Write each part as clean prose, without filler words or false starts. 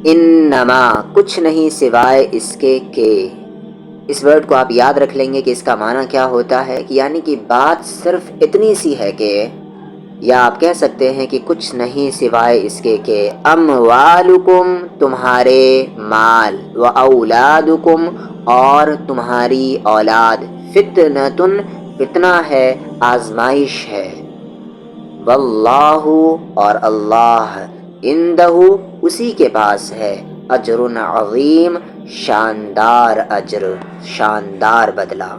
انما کچھ نہیں سوائے اس کے کہ، اس ورڈ کو آپ یاد رکھ لیں گے کہ اس کا معنی کیا ہوتا ہے، کہ یعنی کہ بات صرف اتنی سی ہے کہ، یا آپ کہہ سکتے ہیں کہ کچھ نہیں سوائے اس کے کہ اموالکم تمہارے مال، و اولادکم اور تمہاری اولاد، فتنتن فتنہ ہے، آزمائش ہے، واللہ اور اللہ، عندہ اسی کے پاس ہے، اجر عظیم شاندار اجر، شاندار بدلہ۔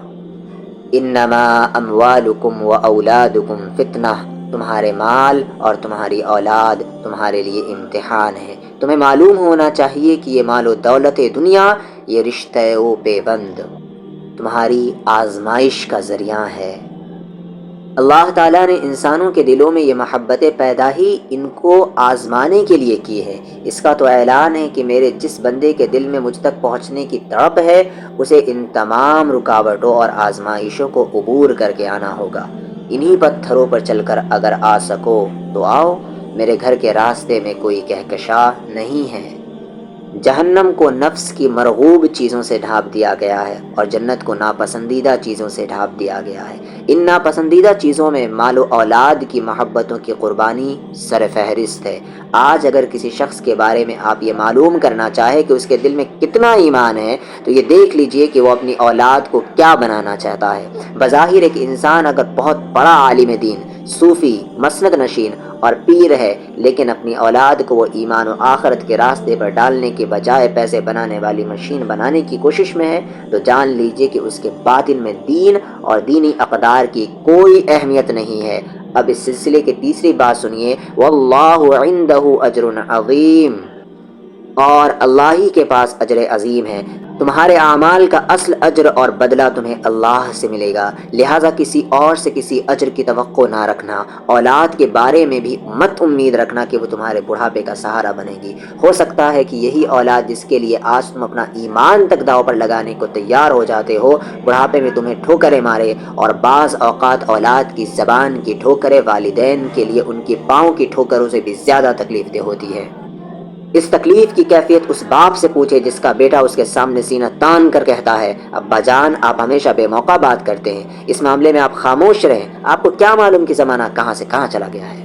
انما اموالکم و اولادکم فتنہ، تمہارے مال اور تمہاری اولاد تمہارے لیے امتحان ہے۔ تمہیں معلوم ہونا چاہیے کہ یہ مال و دولت دنیا، یہ رشتہ و پیوند تمہاری آزمائش کا ذریعہ ہے۔ اللہ تعالیٰ نے انسانوں کے دلوں میں یہ محبتیں پیدا ہی ان کو آزمانے کے لیے کی ہے۔ اس کا تو اعلان ہے کہ میرے جس بندے کے دل میں مجھ تک پہنچنے کی تڑپ ہے، اسے ان تمام رکاوٹوں اور آزمائشوں کو عبور کر کے آنا ہوگا۔ انہی پتھروں پر چل کر اگر آ سکو تو آؤ، میرے گھر کے راستے میں کوئی کہکشاں نہیں ہے۔ جہنم کو نفس کی مرغوب چیزوں سے ڈھانپ دیا گیا ہے، اور جنت کو ناپسندیدہ چیزوں سے ڈھانپ دیا گیا ہے۔ ان ناپسندیدہ چیزوں میں مال و اولاد کی محبتوں کی قربانی سر فہرست ہے۔ آج اگر کسی شخص کے بارے میں آپ یہ معلوم کرنا چاہے کہ اس کے دل میں کتنا ایمان ہے، تو یہ دیکھ لیجئے کہ وہ اپنی اولاد کو کیا بنانا چاہتا ہے۔ بظاہر ایک انسان اگر بہت بڑا عالم دین، صوفی، مسند نشین اور پیر ہے، لیکن اپنی اولاد کو وہ ایمان و آخرت کے راستے پر ڈالنے کے بجائے پیسے بنانے والی مشین بنانے کی کوشش میں ہے، تو جان لیجئے کہ اس کے باطن میں دین اور دینی اقدار کی کوئی اہمیت نہیں ہے۔ اب اس سلسلے کی تیسری بات سنیے، واللہ عندہ اجر عظیم، اور اللہ ہی کے پاس اجر عظیم ہے۔ تمہارے اعمال کا اصل اجر اور بدلہ تمہیں اللہ سے ملے گا، لہٰذا کسی اور سے کسی اجر کی توقع نہ رکھنا۔ اولاد کے بارے میں بھی مت امید رکھنا کہ وہ تمہارے بڑھاپے کا سہارا بنے گی۔ ہو سکتا ہے کہ یہی اولاد جس کے لیے آج تم اپنا ایمان تک داؤ پر لگانے کو تیار ہو جاتے ہو، بڑھاپے میں تمہیں ٹھوکریں مارے، اور بعض اوقات اولاد کی زبان کی ٹھوکریں والدین کے لیے ان کی پاؤں کی ٹھوکروں سے بھی زیادہ تکلیف دہ ہوتی ہے۔ اس تکلیف کی کیفیت اس باپ سے پوچھے جس کا بیٹا اس کے سامنے سینہ تان کر کہتا ہے، ابا جان آپ ہمیشہ بے موقع بات کرتے ہیں، اس معاملے میں آپ خاموش رہیں، آپ کو کیا معلوم کہ زمانہ کہاں سے کہاں چلا گیا ہے۔